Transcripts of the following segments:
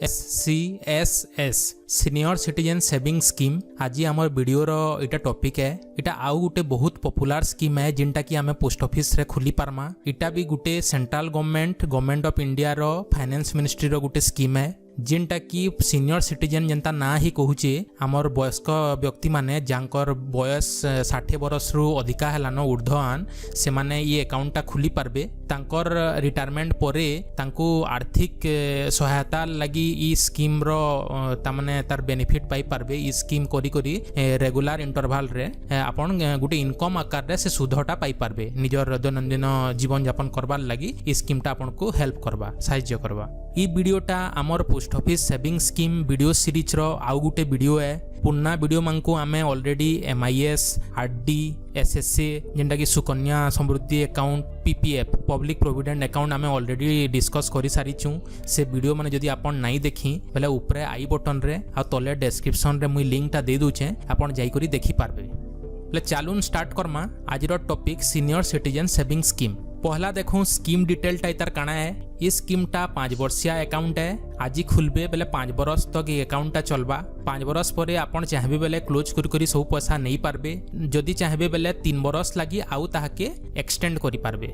SCSS senior citizen saving scheme आज आम वीडियोर इटा टॉपिक है। इटा आउ गोटे बहुत पॉपुलर स्कीम है जिनटा कि आम पोस्ट ऑफिस रे खोली पारमा। इटा भी गोटे सेंट्रल गवर्नमेंट ऑफ इंडिया रो फाइनेंस मिनिस्ट्री रो गोटे स्कीम है जिनटा कि सीनियर सिटीजन जनता ना ही कहूचे आमर वयस्क व्यक्ति माने जानकर बयस 60 वर्ष रु अधिका हेलानो ऊर्ध्वान से माने ये अकाउंट खोली पारबे। तांकर रिटायरमेंट परे तांको आर्थिक सहायता लगी ई स्कीम रो तामाने तार बेनिफिट पाई पारबे। ई स्कीम करी करी रेगुलर इंटरवल रे आपण गुटे इनकम आकार रे से सुधटा पाई पारबे। निजर दैनंदिन जीवन यापन करबार लगी ई स्कीमटा आपनको हेल्प करबा साहाय्य करबा। ई वीडियोटा आमर post office saving scheme video series रो आउ गुटे वीडियो है। पुन्ना वीडियो मानकु आमे ऑलरेडी MIS RD SSA जेंटा कि Sukanya Samriddhi account PPF public provident account आमे ऑलरेडी डिस्कस करि सारी छु। से वीडियो माने जदि आपन नाही देखि बेले ऊपरे आई बटन रे आ तले डिस्क्रिप्शन रे मुई लिंक टा दे दूचे आपन जाई करी देखि पारबे। ले चालून स्टार्ट करमा आज रो topic senior citizen saving scheme. पहला देखो स्कीम डिटेल टा इतार काना है। ये स्कीम टा 5 वर्षिया अकाउंट है। आज खुलबे बेले 5 वर्ष तक ये अकाउंट टा चलबा। 5 वर्ष परे आपन चाहबे बेले क्लोज करी करी सब पैसा नहीं पारबे। जदि चाहबे बेले 3 वर्ष लगी आउ ताहाके एक्सटेंड करी पारबे।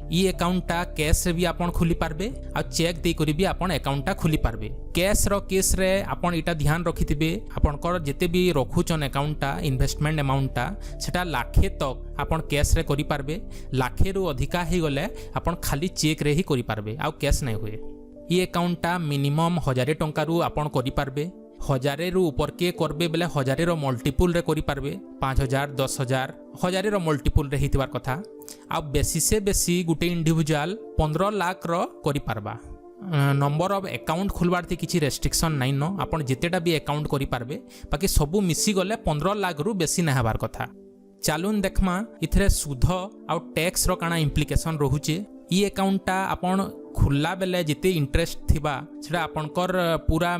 ई अकाउंटा कैश रे भी आपन खुली पारबे आ चेक दे करी भी आपन अकाउंटा खुली पारबे। कैश रो केस रे आपन इटा ध्यान रखिथिबे आपनकर जेते भी रखुचन अकाउंटा इन्वेस्टमेंट अमाउंटटा सेटा लाखे तक आपन कैश रे करी पारबे। लाखे रु अधिका हे गले आपन खाली चेक रे ही करी पारबे आ कैश नै होए। ई अकाउंटा मिनिमम 1000 टंका रु आपन करी पारबे। 1000 रु ऊपर के करबे बेले 1000 रो मल्टीपल रे करी पारबे। 5000 10000 1000 रो मल्टीपल रे हितबार कथा। आ बेसी से बेसी गुटे इंडिविजुअल 15 लाख रो करी पारबा। नंबर ऑफ अकाउंट खोलबार थी किछि रेस्ट्रिक्शन नाइ न। आपन जेतेटा भी अकाउंट करी पारबे बाकी सबु मिसी गले 15 लाख रु बेसी ना हबार कथा। चालून देखमा इथरे सुध आ टैक्स रो काना इम्प्लिकेशन रहुचे। ई अकाउंटटा आपन खुला बेले जिते इंटरेस्ट थिबा सेटा आपनकर पूरा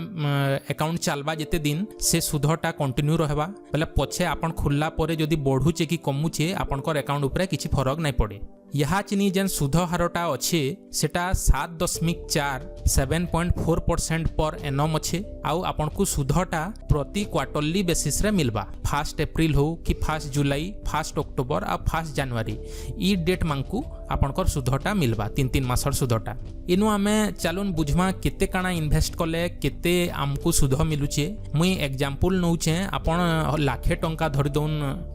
अकाउंट चलबा जिते दिन से सुधटा कंटिन्यू रहबा बेले पछे आपन खुला परे जदि बढ़ुचे कि कमुचे आपनकर अकाउंट उपरे किछि फरक नै पड़े। यहाँ चिनी जेन सुध हारटा अच्छे सेटा 7.4 7.4% पर एनम अच्छे। आउ आपन को सुधटा प्रति क्वार्टरली बेसिस रे मिलबा। 1 अप्रैल हो कि 1 जुलाई 1 अक्टोबर आ 1 जनवरी ई डेट मानकू आपनकर सुधटा मिलबा 3 मासर सुधटा। इनु आमे चालून बुझमा केते काना इन्वेस्ट कले केते आमको सुध मिलुचे। मुई एग्जांपल नउचे आपन लाखे टंका धरि दोन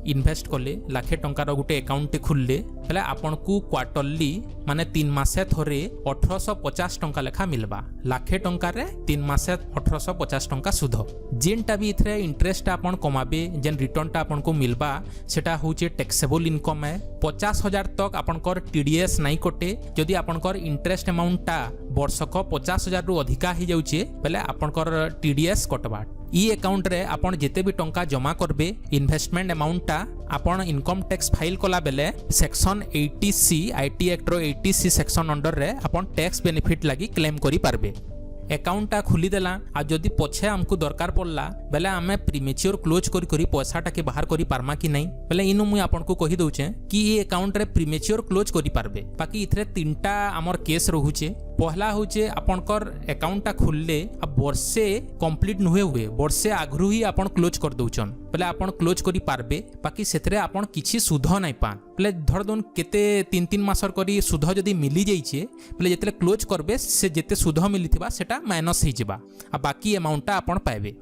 इन्वेस्ट कले लाखे टंका रो गुटे अकाउंट खुलले बेले आपन को क्वार्टरली माने 3 मासे थरे 1850 टंका लेखा मिलबा। लाखे टंका रे 3 मासे 1850 टंका सुध। जेनटा भी इथरे इंटरेस्ट आपन कमाबे जेन रिटर्न टा आपन को मिलबा सेटा होचे टैक्सेबल इनकम है। 50,000 तक आपनकर TDS नाइ कटे। जदि आपनकर इंटरेस्ट अमाउंट टा वर्षक 50,000 रु अधिका ही जाउचे बेले आपनकर TDS कटबा। ई अकाउंट रे आपन जेते भी टंका जमा करबे इन्वेस्टमेंट अमाउंट टा आपन इनकम टैक्स फाइल कला बेले सेक्शन 80C IT एक्ट रो 80C सेक्शन अंडर रे आपन टैक्स बेनिफिट लगी क्लेम करी पारबे। अकाउंटा खुली देला आ जदि पछे हमको दरकार पड़ला बेले आमे प्रीमेच्योर क्लोज करी करी पैसाटा के बाहर करी पारमा कि नहीं बेले इनु मुई आपन को कहि दउचे कि ये अकाउंट रे प्रीमेच्योर क्लोज करी पारबे। बाकी इथरे 3टा हमर केस रहुचे। पहला होचे आपनकर अकाउंटा खुलले आ वर्षे कंप्लीट नुहे हुए वर्षे आगरु ही आपन क्लोज कर दउचन बेले आपन क्लोज करी पारबे। बाकी सेथरे आपन किछि सुध नै पान बेले धर दोन केते 3 मासर करी सुध जदि मिली जाइछे बेले जेतले क्लोज करबे से जेते सुध मिलिथिबा सेटा माइनस ही जिबा आ बाकी अमाउंटटा आपन पाइबे।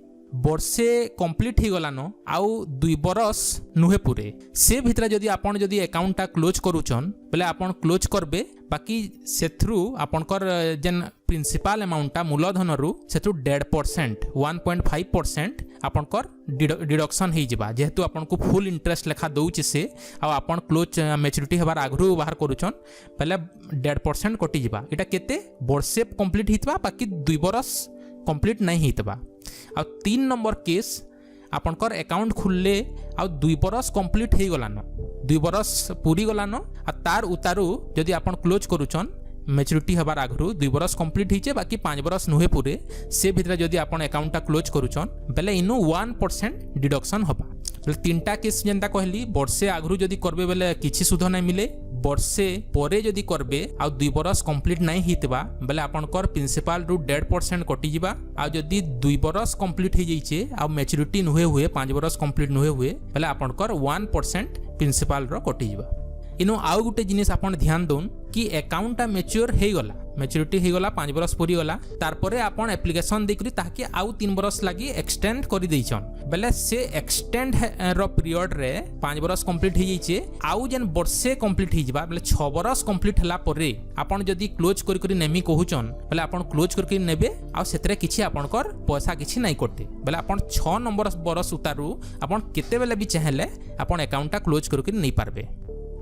वर्षे कंप्लीट ही गलानो आउ 2 बरस नुहे पूरे से भितरे जदि आपन जदि अकाउंटटा क्लोज करूचन बेले आपन क्लोज करबे। बाकी सेथरु आपनकर जेन प्रिंसिपल अमाउंटटा मूलधन रु सेथरु 1.5% 1.5% आपनकर डिडक्शन ही जिबा। जेहेतु आपन को फुल इंटरेस्ट लेखा दउची से आ आपन क्लोज मैच्योरिटी हबार आगरु बाहर करूचन बेले 1.5% कटि जिबा। एटा केते वर्षे कंप्लीट हितबा बाकी 2 बरस कंप्लीट नहीं हितबा। आ 3 नंबर केस आपनकर अकाउंट खुलले आ 2 बरस कंप्लीट हे गलानो 2 बरस पूरी गलानो आ तार उतारू जदि आपन क्लोज करूचन मैच्योरिटी हबार आगरु 2 बरस कंप्लीट हिचे बाकी 5 बरस नुहे पूरे से भितरे जदि आपन अकाउंटटा क्लोज करूचन बेले इनु 1% डिडक्शन हबा। 3टा केस जेंता कहली वर्षे आगरु जदि करबे बेले किछि सुध नै मिले वर्षे परे जदि करबे आ 2 बरस कंप्लीट नहीं हितबा बेले आपनकर प्रिंसिपल रु 1.5% कटि जिबा आ जदि 2 बरस कंप्लीट हो जाइछे आ मैच्योरिटी नुहे हुए 5 बरस कंप्लीट नुहे हुए बेले आपनकर 1% प्रिंसिपल रो कटि जिबा। इनो आउ गुटे जिनिस आपन ध्यान दोन कि अकाउंट मैच्योर हो गला मैच्योरिटी हो गला 5 बरस पूरी गला तारपरे आपन एप्लिकेशन देकरी ताकि आउ 3 बरस लागि एक्सटेंड करि दैछन बेले से एक्सटेंड रो पीरियड रे 5 बरस कंप्लीट हो जाइछे आउ जेन वर्षे कंप्लीट हो जिबा बेले 6 बरस कंप्लीट हला परे आपन जदी क्लोज करि करि नेमी कहूचन बेले आपन क्लोज करि नेबे आ सेतरे किछि आपनकर पैसा किछि नै कटे बेले आपन 6 नंबर बरस उतारू आपन केते बेले भी चाहेले आपन अकाउंट क्लोज करि नै पारबे।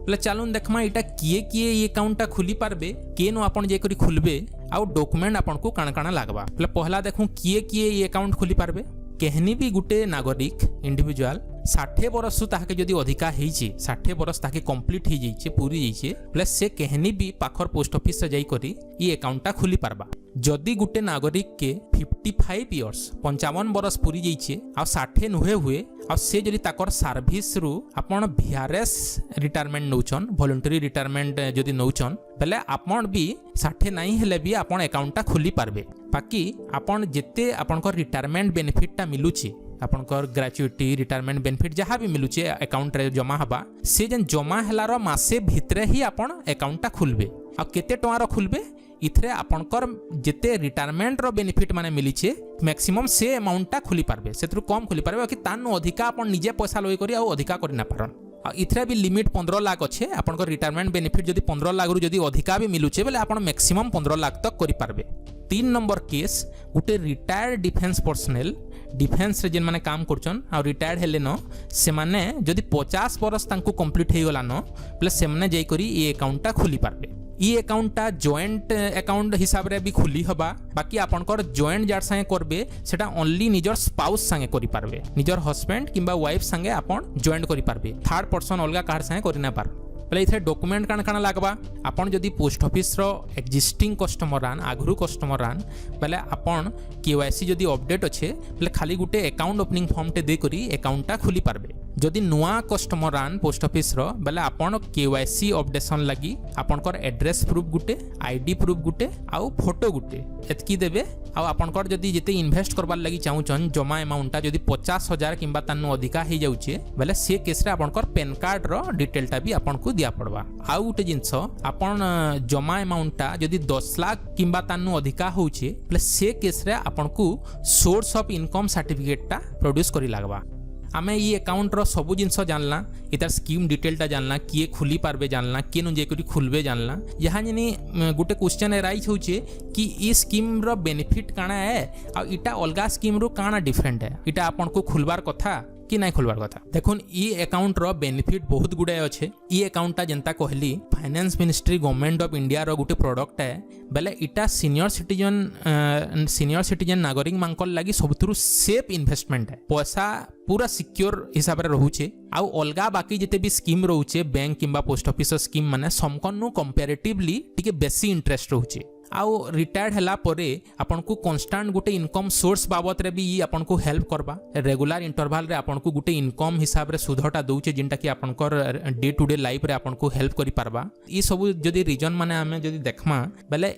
चलून देखमा इटा किए किए ये अकाउंट खुली पारबे केनो आपन जे करी खुलबे आउ डॉक्यूमेंट आपन को काना काना लागबा पहला देखूं किए किए ये अकाउंट खुली पारबे केहनी भी गुटे नागरिक इंडिविजुअल 60 बरस ताके जदि अधिका हेइछि 60 बरस ताके कंप्लीट ही जाइछे पूरी जाइछे प्लस से केहनी भी पाखर पोस्ट ऑफिस से जाई करी ये अकाउंट खुली पारबा। जदि गुटे नागरिक के 55 इयर्स 55 बरस पूरी जाइछे आ 60 नुहे हुए आ से जदि ताकर सर्विस रु आपन VRS रिटायरमेंट नौचन वॉलंटरी रिटायरमेंट जदि नौचन बेले आपन भी 60 नहीं हेले भी आपन अकाउंट खुली पारबे। बाकी आपन जेते आपनकर रिटायरमेंट बेनिफिट ता मिलुछि आपनकर ग्रेचुइटी रिटायरमेंट बेनिफिट जहाँ भी मिलुचे अकाउंट रे जमा हबा से जन जमा हेलार मासे भितरे ही आपन अकाउंट खुलबे आ केते टंगार खुलबे इथरे आपनकर जेते रिटायरमेंट रो बेनिफिट माने मिलिछे मैक्सिमम से अमाउंट ता खुली पारबे सेतरु कम खुली पारबे कि तानु अधिका आपन निजे पैसा लई करी आ अधिका करि ना पारन आ इथरे भी लिमिट 15 लाख अच्छे आपनकर रिटायरमेंट बेनिफिट जदि 15 लाख रु जदि अधिका भी मिलुचे बेले आपन मैक्सिमम 15 लाख तक करि पारबे। 3 नंबर केस गुटे रिटायर्ड डिफेंस पर्सनल डिफेंस रे जेन माने काम करछन आ रिटायर्ड हेले न से माने जदि 50 बरस तांको कंप्लीट हे गला न प्लस से माने जाई करी ए अकाउंट खुली पारबे। ई अकाउंट जॉइंट अकाउंट हिसाब रे भी खुली हबा बाकी आपनकर जॉइंट जार संगे करबे सेटा ओनली निजर स्पाउस संगे करि पारबे निजर हस्बैंड किंबा वाइफ संगे आपन जॉइंट करि पारबे थर्ड पर्सन अलगा कार संगे करि ना पार पहले इथे डॉक्यूमेंट काना काना लागबा आपन जदि पोस्ट ऑफिस रो एक्जिस्टिंग कस्टमर रान आगरु कस्टमर रान पहले आपन केवाईसी जदि अपडेट अच्छे पहले खाली गुटे अकाउंट ओपनिंग फॉर्म टे दे करी अकाउंट खुली पारबे। जदि नुआ कस्टमर रान पोस्ट ऑफिस रो बेले आपन केवाईसी अपडेशन लगी आपनकर एड्रेस प्रूफ गुटे आईडी प्रूफ गुटे आउ फोटो गुटे एतकी देबे आउ आपनकर जदि जेते इन्वेस्ट करबार लगी चाहूचन जमा अमाउंट जदि 50,000 किंबा तानु अधिका हे जाउचे बेले से केस रे आपनकर पेन कार्ड रो डिटेलटा भी आपन को दिया पड़वा। आउ गुटे जिंस आपन जमा अमाउंट जदि 10 लाख किंबा तानु अधिका होउचे प्लस से केस रे आपन को सोर्स ऑफ इनकम सर्टिफिकेट टा प्रोड्यूस करी लागबा। आमे ये अकाउंट रो सबु जिंस जानला इतार स्कीम डिटेलटा जानला किए खुली पारबे जानला केनु जे करी खुलबे जानला यहाँ जनी गुटे क्वेश्चन राइज होचे कि ई स्कीम रो बेनिफिट काना है आ इटा अलगा स्कीम रो काना डिफरेंट है इटा आपन को खुलबार कथा कि नहीं खुलबार कथा। देखुन ई अकाउंट रो बेनिफिट बहुत गुडे अच्छे ई अकाउंट जनता कहली finance ministry government of India रो गुटे प्रोडक्ट है बेले इटा सीनियर सिटीजन नागरिक मानकर लगी सबथुरु सेफ इन्वेस्टमेंट है पैसा पूरा सिक्योर हिसाब रे रहूचे आउ अलगा बाकी जिते भी स्कीम रहूचे बैंक किंबा पोस्ट ऑफिस स्कीम माने समकनु कंपैरेटिवली टिके बेसी इंटरेस्ट रहूचे आउ रिटायर्ड हला परे आपन को कांस्टेंट गुटे इनकम सोर्स बाबत रे भी ई आपन को हेल्प करबा रेगुलर इंटरवल रे आपन को गुटे इनकम हिसाब रे सुधटा दउचे जिनटा कि आपन को डे टू डे लाइफ रे आपन को हेल्प करि पारबा। ई सब जदी रीजन माने हमें जदी देखमा बेले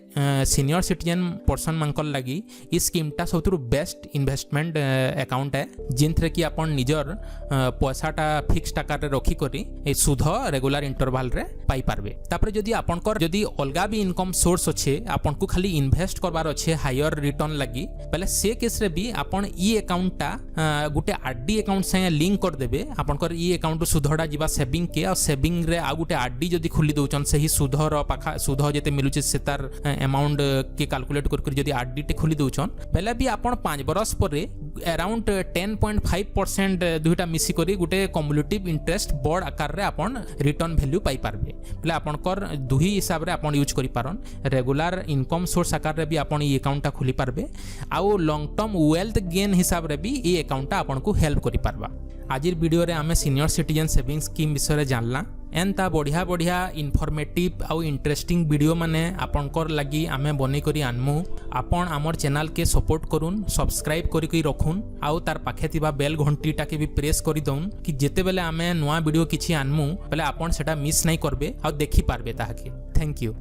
सीनियर सिटीजन पर्सन मानकर लागि ई स्कीम टा सबथुरु बेस्ट इन्वेस्टमेंट अकाउंट है जिनथरे कि आपन निजर पैसाटा फिक्स टाका रे रखी करी ए सुध रेगुलर इंटरवल रे पाई पारबे। तापर जदी आपन को जदी अलगा भी इनकम सोर्स अच्छे आपन को खाली इन्वेस्ट करबार अच्छे हायर रिटर्न लगी पहले से केस रे भी आपन ई अकाउंट टा गुटे आरडी अकाउंट से लिंक कर देबे आपन कर ई अकाउंट सुधडा जीवा सेविंग के और सेविंग रे आ गुटे आरडी जदी खुली दउचन से ही सुधर पाखा सुध जेते मिलुचे से तार अमाउंट के कैलकुलेट कर जदी आरडी टे खुली दउचन पहले भी आपन 5 बरस परे अराउंड 10.5% दुईटा मिसी करी गुटे कम्युलेटिव इंटरेस्ट बड़ आकार रे आपन रिटर्न वैल्यू पाई पारबे पहले आपन कर दुही हिसाब रे आपन यूज करि पारन रेगुलर इनकम सोर्स आकार रे भी आपन ई अकाउंट टा खुली पारबे आउ लॉन्ग टर्म वेल्थ गेन हिसाब रे भी ई अकाउंट टा आपन को हेल्प करि पारबा। आजिर वीडियो रे आमे सीनियर सिटीजन सेविंग स्कीम विषय रे जानला एंता बढ़िया बढ़िया इनफॉर्मेटिव आउ इंटरेस्टिंग वीडियो माने आपनकर लगी आमे बनै करी आनमु। आपन आमर चैनल के सपोर्ट करुन, सब्सक्राइब करी रखुन आउ तार पाखे थिबा बेल घंटीटा के भी प्रेस करी दउन कि जेते बेले आमे नवा वीडियो किछि आनमु बेले आपन सेटा मिस नै करबे आ देखि पारबे ताहाके। Thank you.